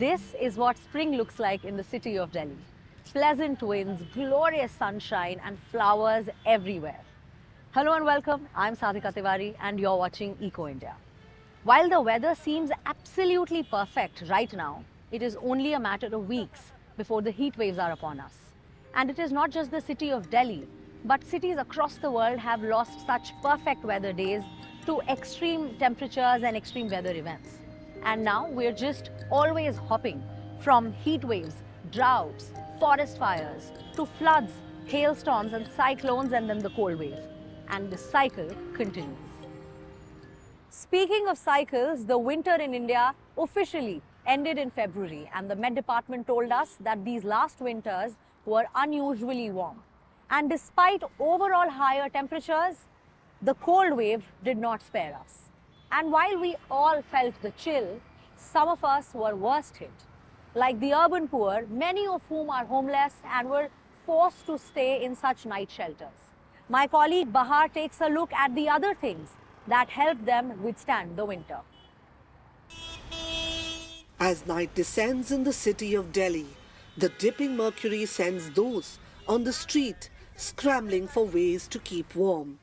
This is what spring looks like in the city of Delhi. Pleasant winds, glorious sunshine, and flowers everywhere. Hello and welcome. I'm Sadhika Tiwari, and you're watching Eco India. While the weather seems absolutely perfect right now, it is only a matter of weeks before the heat waves are upon us. And it is not just the city of Delhi, but cities across the world have lost such perfect weather days to extreme temperatures and extreme weather events. And now we're just always hopping from heat waves, droughts, forest fires, to floods, hailstorms and cyclones, and then the cold wave. And the cycle continues. Speaking of cycles, the winter in India officially ended in February, and the Met Department told us that these last winters were unusually warm. And despite overall higher temperatures, the cold wave did not spare us. And while we all felt the chill, some of us were worst hit. Like the urban poor, many of whom are homeless and were forced to stay in such night shelters. My colleague Bahar takes a look at the other things that helped them withstand the winter. As night descends in the city of Delhi, the dipping mercury sends those on the street scrambling for ways to keep warm.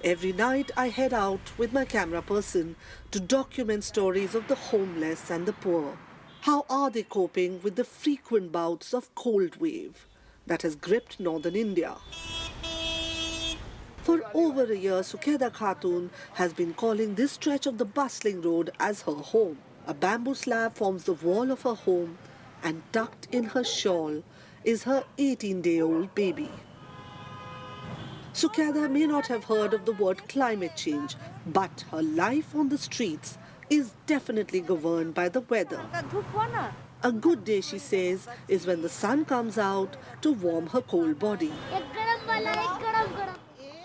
Every night I head out with my camera person to document stories of the homeless and the poor. How are they coping with the frequent bouts of cold wave that has gripped northern India? For over a year, Sukeda Khatun has been calling this stretch of the bustling road as her home. A bamboo slab forms the wall of her home, and tucked in her shawl is her 18-day-old baby. Sukeda may not have heard of the word climate change, but her life on the streets is definitely governed by the weather. A good day, she says, is when the sun comes out to warm her cold body.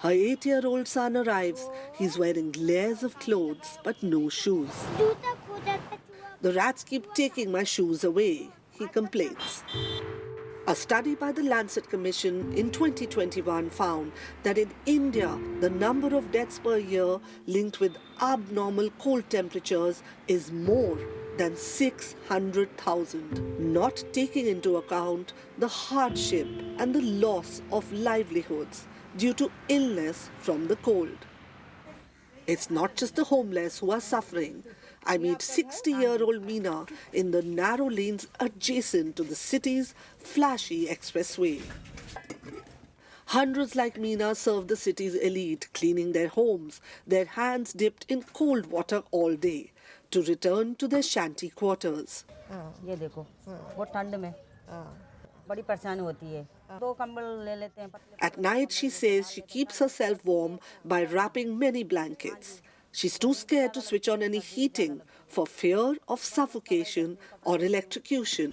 Her 8-year-old son arrives. He's wearing layers of clothes but no shoes. The rats keep taking my shoes away, he complains. A study by the Lancet Commission in 2021 found that in India, the number of deaths per year linked with abnormal cold temperatures is more than 600,000, not taking into account the hardship and the loss of livelihoods due to illness from the cold. It's not just the homeless who are suffering. I meet 60-year-old Meena in the narrow lanes adjacent to the city's flashy expressway. Hundreds like Meena serve the city's elite, cleaning their homes, their hands dipped in cold water all day, to return to their shanty quarters. At night, she says she keeps herself warm by wrapping many blankets. She's too scared to switch on any heating for fear of suffocation or electrocution.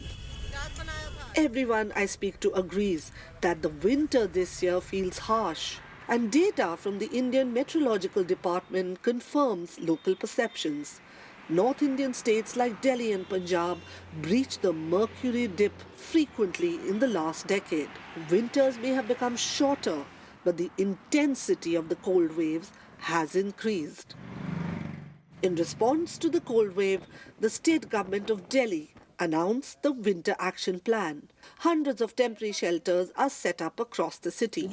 Everyone I speak to agrees that the winter this year feels harsh, and data from the Indian Meteorological Department confirms local perceptions. North Indian states like Delhi and Punjab breached the mercury dip frequently in the last decade. Winters may have become shorter, but the intensity of the cold waves has increased. In response to the cold wave, the state government of Delhi announced the Winter Action Plan. Hundreds of temporary shelters are set up across the city.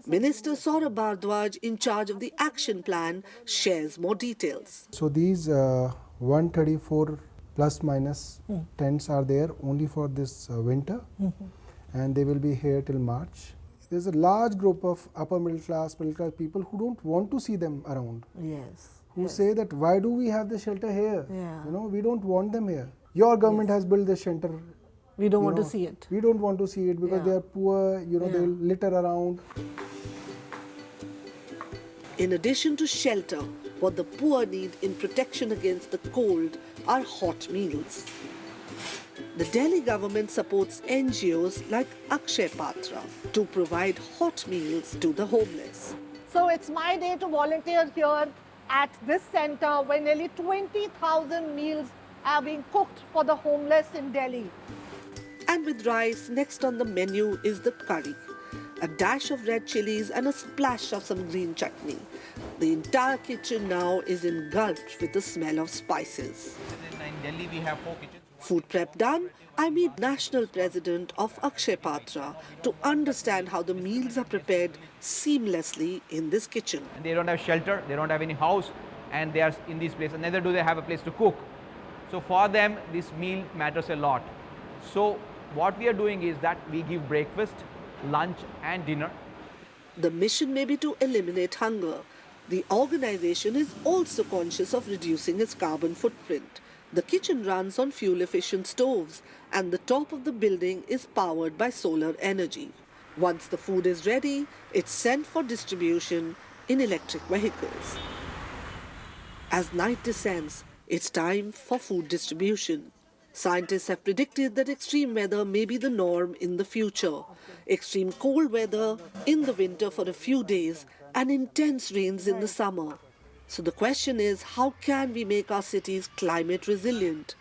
Minister Saurabh Bhardwaj, in charge of the action plan, shares more details. So these 134 plus minus tents are there only for this winter, and they will be here till March. There's a large group of upper middle class people who don't want to see them around. Yes. Who say that why do we have the shelter here? Yeah. You know, we don't want them here. Your government has built the shelter. We don't want to see it. We don't want to see it because they are poor, they'll litter around. In addition to shelter, what the poor need in protection against the cold are hot meals. The Delhi government supports NGOs like Akshay Patra to provide hot meals to the homeless. So it's my day to volunteer here at this center where nearly 20,000 meals are being cooked for the homeless in Delhi. And with rice, next on the menu is the curry. A dash of red chilies and a splash of some green chutney. The entire kitchen now is engulfed with the smell of spices. Delhi we have 4 kitchens. Food prep done, I meet National President of Akshay Patra to understand how the meals are prepared seamlessly in this kitchen. And they don't have shelter, they don't have any house, and they are in this place, and neither do they have a place to cook. So for them, this meal matters a lot. So what we are doing is that we give breakfast, lunch and dinner. The mission may be to eliminate hunger. The organization is also conscious of reducing its carbon footprint. The kitchen runs on fuel-efficient stoves, and the top of the building is powered by solar energy. Once the food is ready, it's sent for distribution in electric vehicles. As night descends, it's time for food distribution. Scientists have predicted that extreme weather may be the norm in the future. Extreme cold weather in the winter for a few days and intense rains in the summer. So the question is, how can we make our cities climate resilient?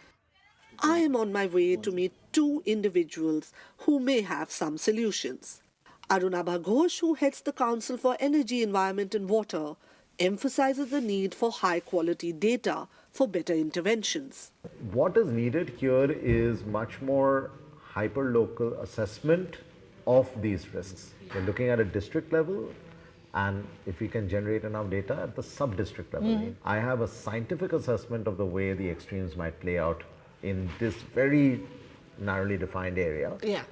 I am on my way to meet two individuals who may have some solutions. Arunabha Ghosh, who heads the Council for Energy, Environment and Water, emphasizes the need for high-quality data for better interventions. What is needed here is much more hyper-local assessment of these risks. We're looking at a district level, and if we can generate enough data at the sub-district level. I have a scientific assessment of the way the extremes might play out in this very narrowly defined area. Yeah.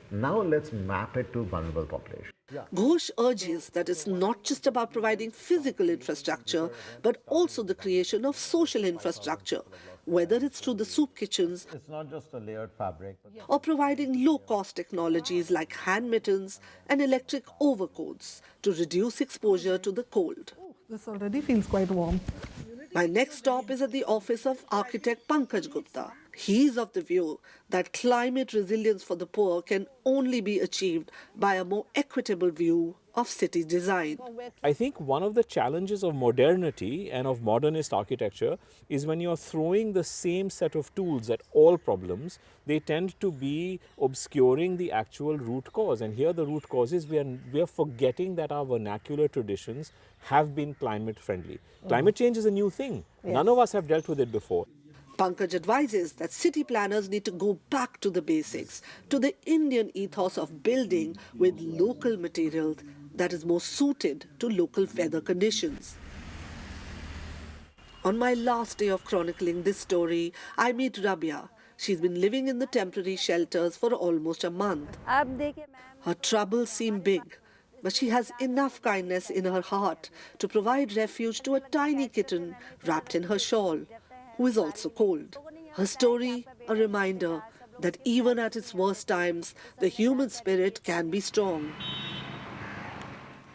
Now let's map it to vulnerable populations. Ghosh urges that it's not just about providing physical infrastructure, but also the creation of social infrastructure, whether it's through the soup kitchens It's not just a layered fabric. or providing low-cost technologies like hand mittens and electric overcoats to reduce exposure to the cold. This already feels quite warm. My next stop is at the office of architect Pankaj Gupta. He is of the view that climate resilience for the poor can only be achieved by a more equitable view of city design. I think one of the challenges of modernity and of modernist architecture is when you're throwing the same set of tools at all problems, they tend to be obscuring the actual root cause. And here the root cause is we are forgetting that our vernacular traditions have been climate friendly. Climate change is a new thing. None of us have dealt with it before. Pankaj advises that city planners need to go back to the basics, to the Indian ethos of building with local materials that is more suited to local weather conditions. On my last day of chronicling this story, I meet Rabia. She's been living in the temporary shelters for almost a month. Her troubles seem big, but she has enough kindness in her heart to provide refuge to a tiny kitten wrapped in her shawl, who is also cold. Her story, a reminder that even at its worst times, the human spirit can be strong.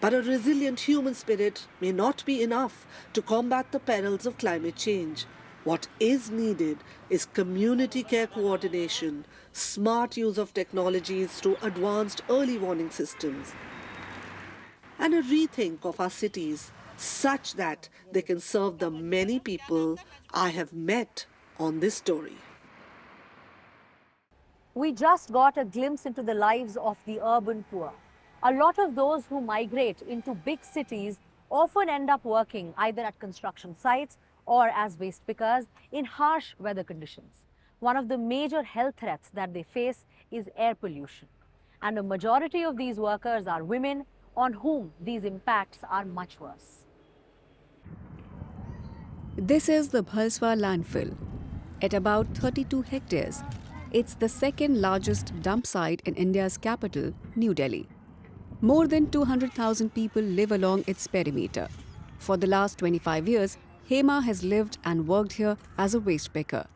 But a resilient human spirit may not be enough to combat the perils of climate change. What is needed is community care coordination, smart use of technologies through advanced early warning systems, and a rethink of our cities such that they can serve the many people I have met on this story. We just got a glimpse into the lives of the urban poor. A lot of those who migrate into big cities often end up working either at construction sites or as waste pickers in harsh weather conditions. One of the major health threats that they face is air pollution. And a majority of these workers are women on whom these impacts are much worse. This is the Bhalswa landfill. At about 32 hectares, it's the second largest dump site in India's capital, New Delhi. More than 200,000 people live along its perimeter. For the last 25 years, Hema has lived and worked here as a waste picker.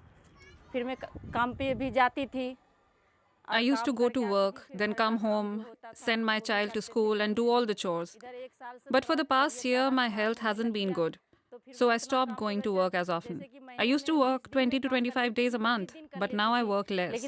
I used to go to work, then come home, send my child to school and do all the chores. But for the past year, my health hasn't been good. So I stopped going to work as often. I used to work 20 to 25 days a month, but now I work less.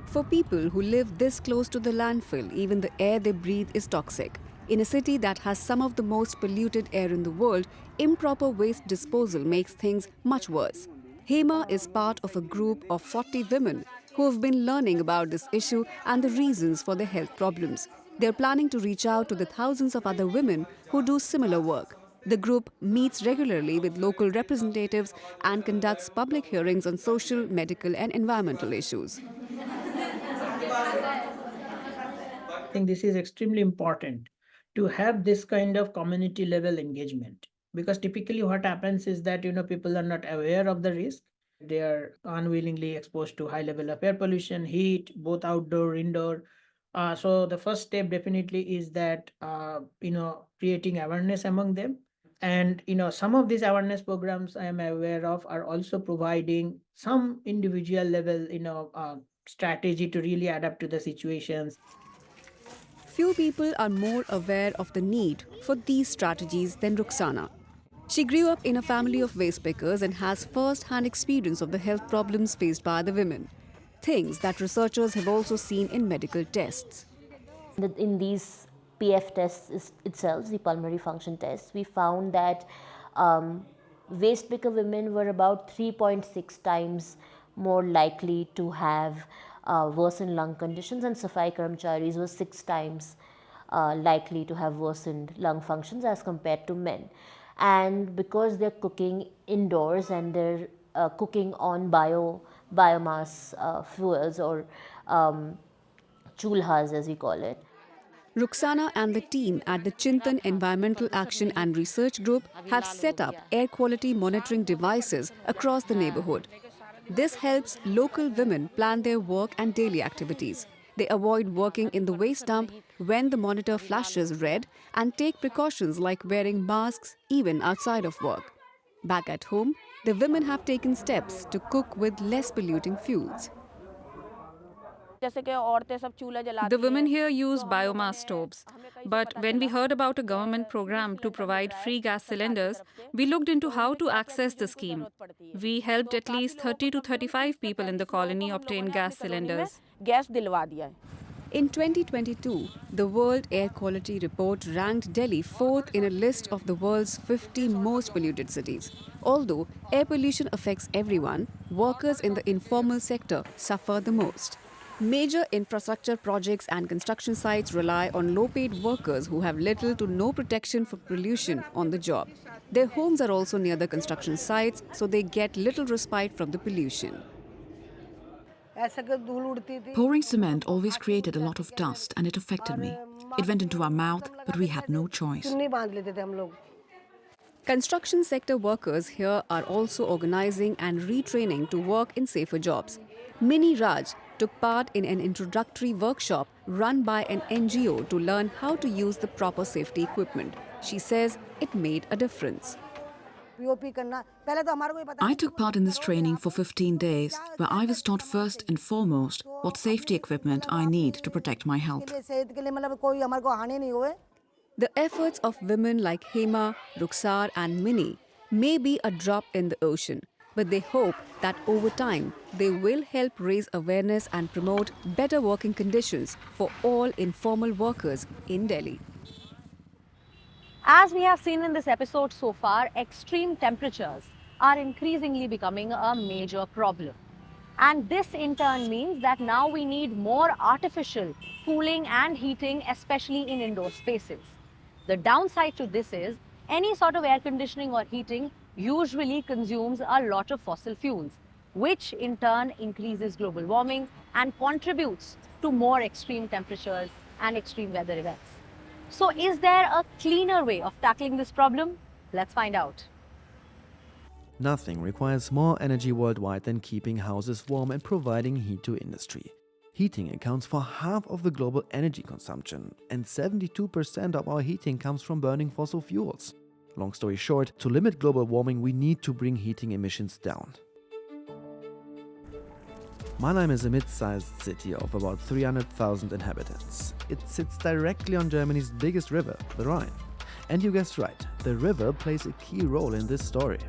For people who live this close to the landfill, even the air they breathe is toxic. In a city that has some of the most polluted air in the world, improper waste disposal makes things much worse. Hema is part of a group of 40 women who have been learning about this issue and the reasons for their health problems. They're planning to reach out to the thousands of other women who do similar work. The group meets regularly with local representatives and conducts public hearings on social, medical, and environmental issues. I think this is extremely important to have this kind of community level engagement, because typically what happens is that people are not aware of the risk. They are unwillingly exposed to high level of air pollution, heat, both outdoor, indoor. So the first step definitely is that creating awareness among them. And some of these awareness programs I am aware of are also providing some individual level strategy to really adapt to the situations. Few people are more aware of the need for these strategies than Ruxana. She grew up in a family of waste pickers and has first-hand experience of the health problems faced by the women, things that researchers have also seen in medical tests. In these PF tests itself, the pulmonary function tests, we found that waste picker women were about 3.6 times more likely to have worsened lung conditions, and Safai Karamcharis were 6 times likely to have worsened lung functions as compared to men. And because they're cooking indoors and they're cooking on biomass fuels, or chulhas as we call it. Ruxana and the team at the Chintan Environmental Action and Research Group have set up air quality monitoring devices across the neighborhood. This helps local women plan their work and daily activities. They avoid working in the waste dump when the monitor flashes red and take precautions like wearing masks even outside of work. Back at home, the women have taken steps to cook with less polluting fuels. The women here use biomass stoves. But when we heard about a government program to provide free gas cylinders, we looked into how to access the scheme. We helped at least 30 to 35 people in the colony obtain gas cylinders. In 2022, the World Air Quality Report ranked Delhi fourth in a list of the world's 50 most polluted cities. Although air pollution affects everyone, workers in the informal sector suffer the most. Major infrastructure projects and construction sites rely on low-paid workers who have little to no protection from pollution on the job. Their homes are also near the construction sites, so they get little respite from the pollution. Pouring cement always created a lot of dust and it affected me. It went into our mouth, but we had no choice. Construction sector workers here are also organizing and retraining to work in safer jobs. Mini Raj took part in an introductory workshop run by an NGO to learn how to use the proper safety equipment. She says it made a difference. I took part in this training for 15 days, where I was taught first and foremost what safety equipment I need to protect my health. The efforts of women like Hema, Ruxar and Mini may be a drop in the ocean, but they hope that over time they will help raise awareness and promote better working conditions for all informal workers in Delhi. As we have seen in this episode so far, extreme temperatures are increasingly becoming a major problem. And this in turn means that now we need more artificial cooling and heating, especially in indoor spaces. The downside to this is any sort of air conditioning or heating usually consumes a lot of fossil fuels, which in turn increases global warming and contributes to more extreme temperatures and extreme weather events. So is there a cleaner way of tackling this problem? Let's find out. Nothing requires more energy worldwide than keeping houses warm and providing heat to industry. Heating accounts for half of the global energy consumption, and 72% of our heating comes from burning fossil fuels. Long story short, to limit global warming, we need to bring heating emissions down. Mannheim is a mid-sized city of about 300,000 inhabitants. It sits directly on Germany's biggest river, the Rhine. And you guessed right, the river plays a key role in this story.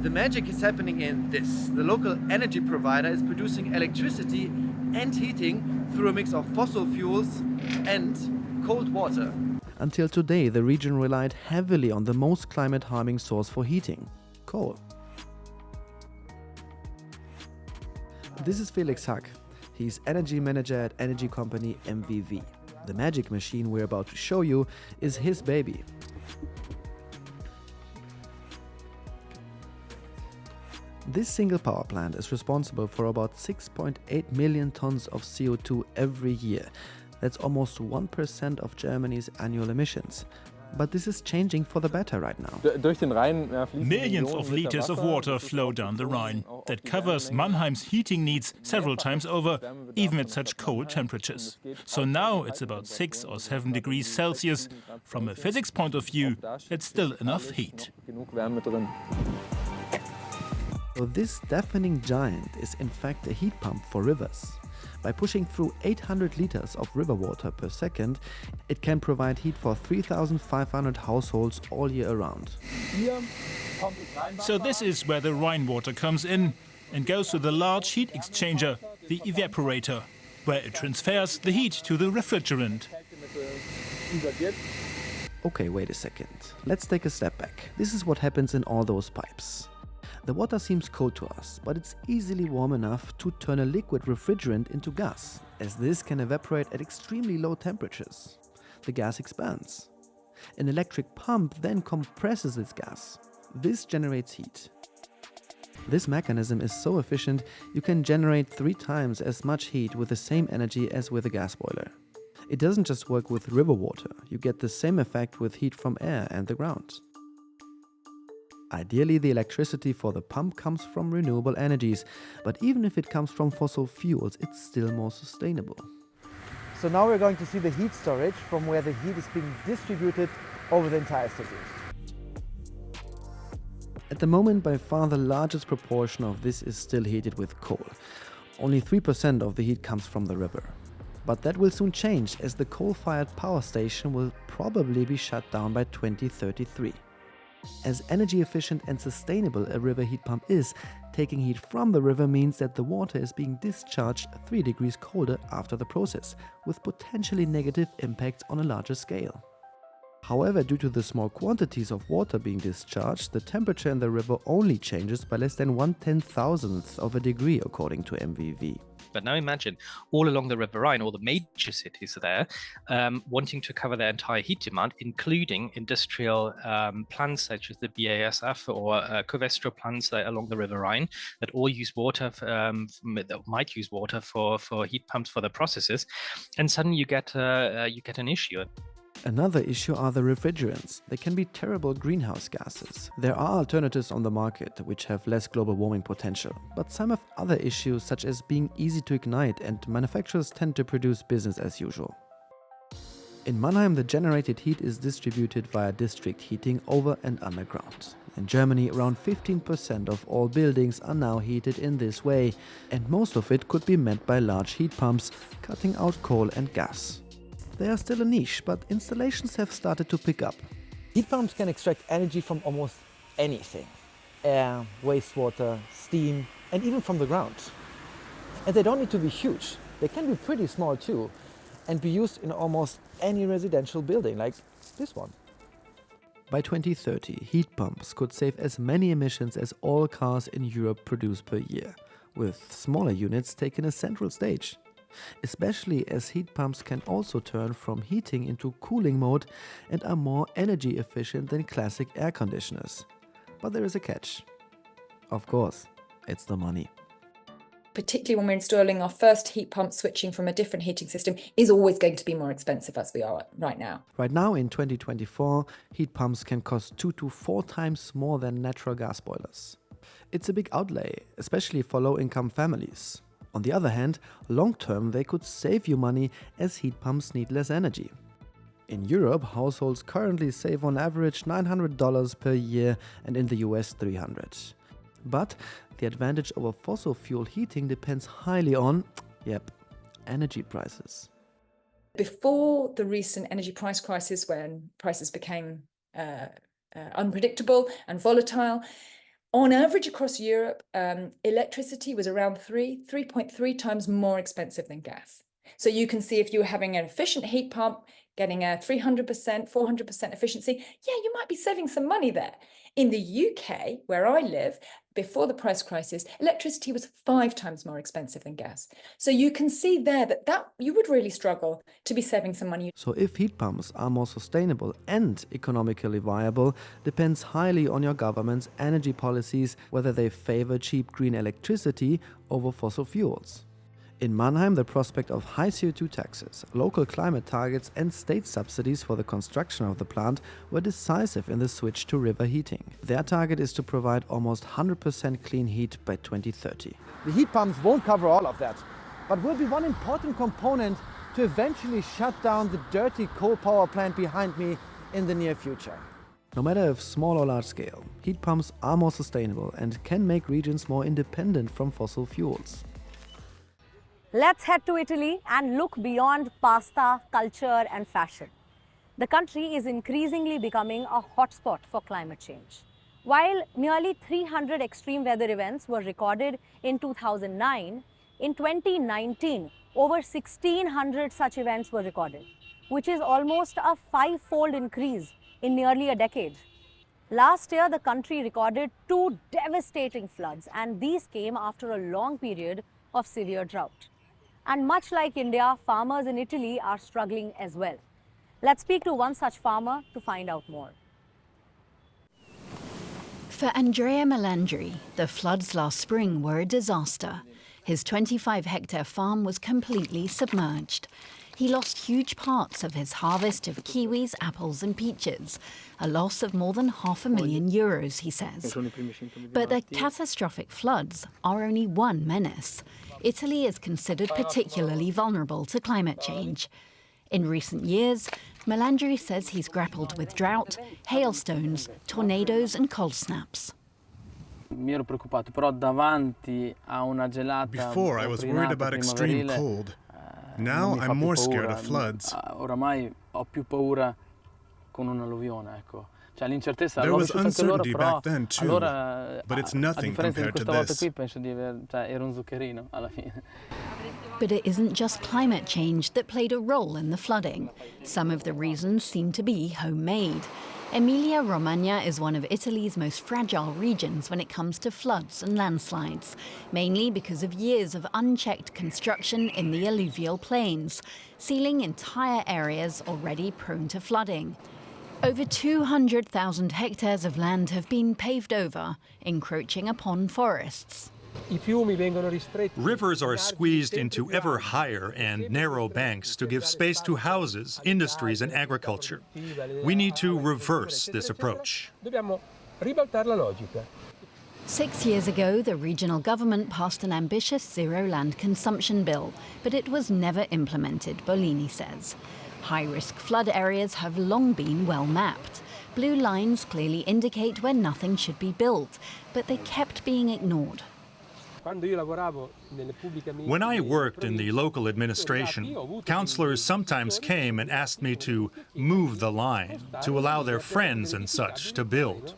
The magic is happening in this. The local energy provider is producing electricity and heating through a mix of fossil fuels and cold water. Until today, the region relied heavily on the most climate-harming source for heating, coal. This is Felix Hack. He's energy manager at energy company MVV. The magic machine we're about to show you is his baby. This single power plant is responsible for about 6.8 million tons of CO2 every year. That's almost 1% of Germany's annual emissions. But this is changing for the better right now. Millions of liters of water flow down the Rhine. That covers Mannheim's heating needs several times over, even at such cold temperatures. So now it's about 6 or 7 degrees Celsius. From a physics point of view, it's still enough heat. So this deafening giant is in fact a heat pump for rivers. By pushing through 800 liters of river water per second, it can provide heat for 3,500 households all year around. So this is where the Rhine water comes in and goes to the large heat exchanger, the evaporator, where it transfers the heat to the refrigerant. Okay, wait a second. Let's take a step back. This is what happens in all those pipes. The water seems cold to us, but it's easily warm enough to turn a liquid refrigerant into gas, as this can evaporate at extremely low temperatures. The gas expands. An electric pump then compresses this gas. This generates heat. This mechanism is so efficient, you can generate 3 times as much heat with the same energy as with a gas boiler. It doesn't just work with river water, you get the same effect with heat from air and the ground. Ideally, the electricity for the pump comes from renewable energies, but even if it comes from fossil fuels, it's still more sustainable. So now we're going to see the heat storage from where the heat is being distributed over the entire city. At the moment, by far the largest proportion of this is still heated with coal. Only 3% of the heat comes from the river. But that will soon change, as the coal-fired power station will probably be shut down by 2033. As energy efficient and sustainable a river heat pump is, taking heat from the river means that the water is being discharged 3 degrees colder after the process, with potentially negative impacts on a larger scale. However, due to the small quantities of water being discharged, the temperature in the river only changes by less than 1/10,000th of a degree, according to MVV. But now imagine all along the River Rhine, all the major cities there, wanting to cover their entire heat demand, including industrial plants such as the BASF or Covestro plants along the River Rhine that all use water, that might use water for heat pumps for their processes, and suddenly you get an issue. Another issue are the refrigerants. They can be terrible greenhouse gases. There are alternatives on the market which have less global warming potential, but some have other issues such as being easy to ignite, and manufacturers tend to produce business as usual. In Mannheim, the generated heat is distributed via district heating over and underground. In Germany, around 15% of all buildings are now heated in this way, and most of it could be met by large heat pumps, cutting out coal and gas. They are still a niche, but installations have started to pick up. Heat pumps can extract energy from almost anything. Air, wastewater, steam, and even from the ground. And they don't need to be huge. They can be pretty small too, and be used in almost any residential building, like this one. By 2030, heat pumps could save as many emissions as all cars in Europe produce per year, with smaller units taking a central stage. Especially as heat pumps can also turn from heating into cooling mode and are more energy efficient than classic air conditioners. But there is a catch. Of course, it's the money. Particularly when we're installing our first heat pump, switching from a different heating system is always going to be more expensive as we are right now. Right now in 2024, heat pumps can cost 2 to 4 times more than natural gas boilers. It's a big outlay, especially for low-income families. On the other hand, long-term they could save you money as heat pumps need less energy. In Europe, households currently save on average $900 per year, and in the US $300. But the advantage over fossil fuel heating depends highly on, energy prices. Before the recent energy price crisis, when prices became unpredictable and volatile, on average across Europe, electricity was around 3.3 times more expensive than gas. So you can see if you were having an efficient heat pump, getting a 300%, 400% efficiency, you might be saving some money there. In the UK, where I live, before the price crisis, electricity was 5 times more expensive than gas. So you can see there that you would really struggle to be saving some money. So if heat pumps are more sustainable and economically viable depends highly on your government's energy policies, whether they favor cheap green electricity over fossil fuels. In Mannheim, the prospect of high CO2 taxes, local climate targets and state subsidies for the construction of the plant were decisive in the switch to river heating. Their target is to provide almost 100% clean heat by 2030. The heat pumps won't cover all of that, but will be one important component to eventually shut down the dirty coal power plant behind me in the near future. No matter if small or large scale, heat pumps are more sustainable and can make regions more independent from fossil fuels. Let's head to Italy and look beyond pasta, culture and fashion. The country is increasingly becoming a hotspot for climate change. While nearly 300 extreme weather events were recorded in 2009, in 2019, over 1,600 such events were recorded, which is almost a 5-fold increase in nearly a decade. Last year, the country recorded 2 devastating floods, and these came after a long period of severe drought. And much like India, farmers in Italy are struggling as well. Let's speak to one such farmer to find out more. For Andrea Melandri, the floods last spring were a disaster. His 25-hectare farm was completely submerged. He lost huge parts of his harvest of kiwis, apples and peaches, a loss of more than €500,000, he says. But the catastrophic floods are only one menace. Italy is considered particularly vulnerable to climate change. In recent years, Melandri says he's grappled with drought, hailstones, tornadoes and cold snaps. Before, I was worried about extreme cold. Now I'm more scared of floods. There was uncertainty back then too, but it's nothing compared to this. But it isn't just climate change that played a role in the flooding. Some of the reasons seem to be homemade. Emilia-Romagna is one of Italy's most fragile regions when it comes to floods and landslides, mainly because of years of unchecked construction in the alluvial plains, sealing entire areas already prone to flooding. Over 200,000 hectares of land have been paved over, encroaching upon forests. Rivers are squeezed into ever higher and narrow banks to give space to houses, industries, and agriculture. We need to reverse this approach. 6 years ago, the regional government passed an ambitious zero land consumption bill, but it was never implemented, Bolini says. High-risk flood areas have long been well mapped. Blue lines clearly indicate where nothing should be built, but they kept being ignored. When I worked in the local administration, councillors sometimes came and asked me to move the line, to allow their friends and such to build.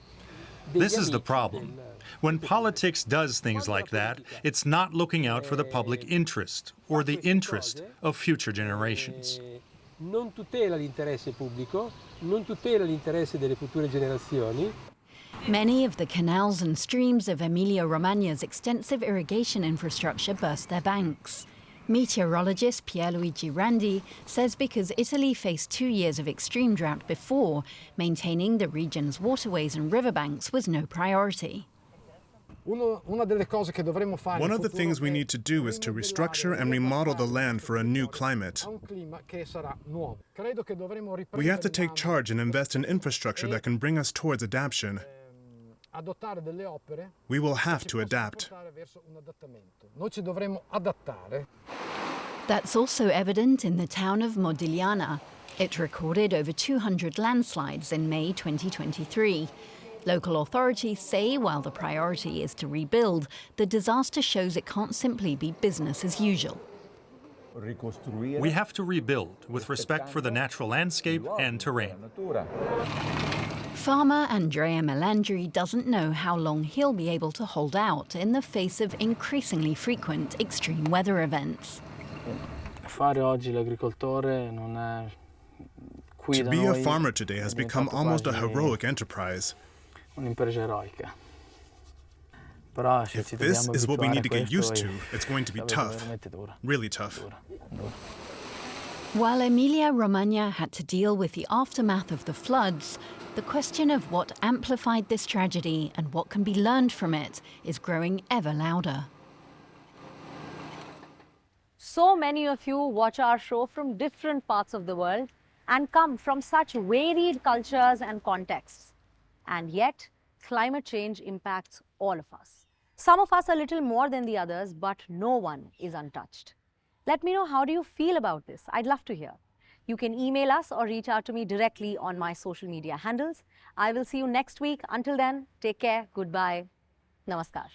This is the problem. When politics does things like that, it's not looking out for the public interest or the interest of future generations. Non tutela l'interesse pubblico, non tutela l'interesse delle future generazioni. Many of the canals and streams of Emilia-Romagna's extensive irrigation infrastructure burst their banks. Meteorologist Pierluigi Randi says because Italy faced 2 years of extreme drought before, maintaining the region's waterways and riverbanks was no priority. One of the things we need to do is to restructure and remodel the land for a new climate. We have to take charge and invest in infrastructure that can bring us towards adaptation. We will have to adapt. That's also evident in the town of Modigliana. It recorded over 200 landslides in May 2023. Local authorities say while the priority is to rebuild, the disaster shows it can't simply be business as usual. We have to rebuild with respect for the natural landscape and terrain. Farmer Andrea Melandri doesn't know how long he'll be able to hold out in the face of increasingly frequent extreme weather events. To be a farmer today has become almost a heroic enterprise. If this is what we need to get used to, it's going to be tough. Really tough. While Emilia-Romagna had to deal with the aftermath of the floods, the question of what amplified this tragedy and what can be learned from it is growing ever louder. So many of you watch our show from different parts of the world and come from such varied cultures and contexts. And yet, climate change impacts all of us. Some of us a little more than the others, but no one is untouched. Let me know, how do you feel about this? I'd love to hear. You can email us or reach out to me directly on my social media handles. I will see you next week. Until then, take care, goodbye, namaskar.